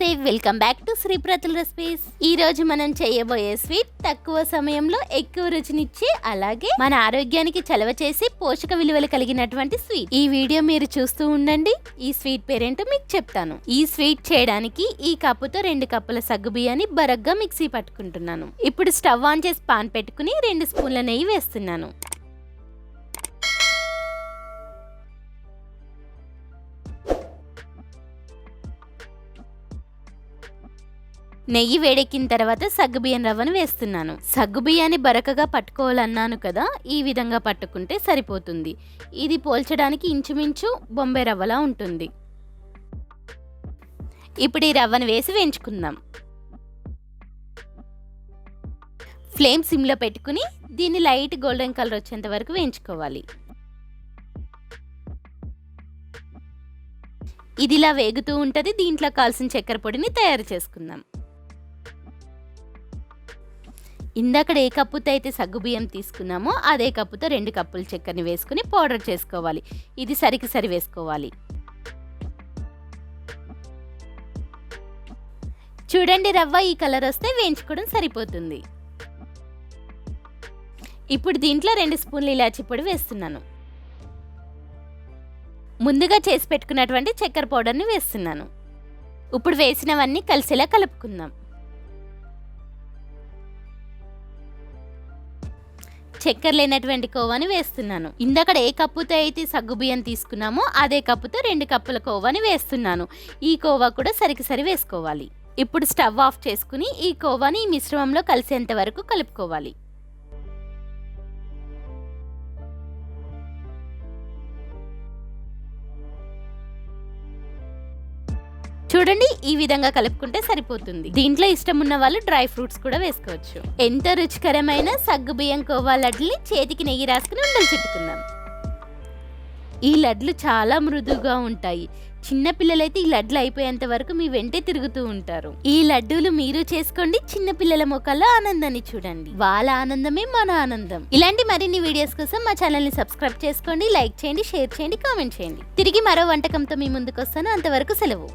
నమస్తే, welcome back to శ్రీప్రతుల్ recipes. ఈ రోజు మనం చేయబోయే స్వీట్ తక్కువ సమయంలో ఎక్కువ రుచినిచ్చే, అలాగే మన ఆరోగ్యానికి చలవ చేసి పోషక విలువలు కలిగినటువంటి స్వీట్. ఈ వీడియో మీరు చూస్తూ ఉండండి. ఈ స్వీట్ పేరేంటో మీకు చెప్తాను. ఈ స్వీట్ చేయడానికి ఈ కప్పుతో 2 కప్పుల సగ్గుబియ్యాన్ని బరగ్గా మిక్సీ పట్టుకుంటున్నాను. ఇప్పుడు స్టవ్ ఆన్ చేసి పాన్ పెట్టుకుని 2 స్పూన్ల నెయ్యి వేస్తున్నాను. నెయ్యి వేడెక్కిన తర్వాత సగ్గుబియ్యం రవ్వను వేస్తున్నాను. సగ్గుబియ్యాన్ని బరకగా పట్టుకోవాలన్నాను కదా, ఈ విధంగా పట్టుకుంటే సరిపోతుంది. ఇది పోల్చడానికి ఇంచుమించు బొంబాయి రవ్వలా ఉంటుంది. ఇప్పుడు ఈ రవ్వను వేసి వేయించుకుందాం. ఫ్లేమ్ సిమ్లో పెట్టుకుని దీన్ని లైట్ గోల్డెన్ కలర్ వచ్చేంత వరకు వేయించుకోవాలి. ఇదిలా వేగుతూ ఉంటుంది. దీంట్లో కావాల్సిన చక్కెర పొడిని తయారు చేసుకుందాం. ఇందాక ఏ కప్పుతో అయితే సగ్గుబియ్యం తీసుకున్నామో అదే కప్పుతో 2 కప్పుల చక్కెరని వేసుకుని పౌడర్ చేసుకోవాలి. ఇది సరికి సరి వేసుకోవాలి. చూడండి, రవ్వ ఈ కలర్ వస్తే వేయించుకోవడం సరిపోతుంది. ఇప్పుడు దీంట్లో 2 స్పూన్లు ఇలాచీ పొడి వేస్తున్నాను. ముందుగా చేసి పెట్టుకున్నటువంటి చక్కెర పౌడర్ని వేస్తున్నాను. ఇప్పుడు వేసినవన్నీ కలిసేలా కలుపుకుందాం. చక్కెర లేనటువంటి కోవాని వేస్తున్నాను. ఇందాక ఏ కప్పుతో అయితే సగ్గుబియ్యం తీసుకున్నామో అదే కప్పుతో 2 కప్పుల కోవాని వేస్తున్నాను. ఈ కోవా కూడా సరికి సరి వేసుకోవాలి. ఇప్పుడు స్టవ్ ఆఫ్ చేసుకుని ఈ కోవాని ఈ మిశ్రమంలో కలిసేంత వరకు కలుపుకోవాలి. చూడండి, ఈ విధంగా కలుపుకుంటే సరిపోతుంది. దీంట్లో ఇష్టం ఉన్న వాళ్ళు డ్రై ఫ్రూట్స్ కూడా వేసుకోవచ్చు. ఎంతో రుచికరమైన సగ్గుబియ్యం కోవా లడ్డుని చేతికి నెయ్యి రాసుకుని ఉండలు చుట్టుకుందాం. ఈ లడ్లు చాలా మృదువుగా ఉంటాయి. చిన్న పిల్లలైతే ఈ లడ్లు అయిపోయేంత వరకు మీ వెంటే తిరుగుతూ ఉంటారు. ఈ లడ్డూలు మీరు చేసుకోండి. చిన్న పిల్లల ముఖాల్లో ఆనందాన్ని చూడండి. వాళ్ళ ఆనందమే మన ఆనందం. ఇలాంటి మరిన్ని వీడియోస్ కోసం మా ఛానల్ ని సబ్స్క్రైబ్ చేసుకోండి, లైక్ చేయండి, షేర్ చేయండి, కామెంట్ చేయండి. తిరిగి మరో వంటకంతో మీ ముందుకు వస్తాను. అంతవరకు సెలవు.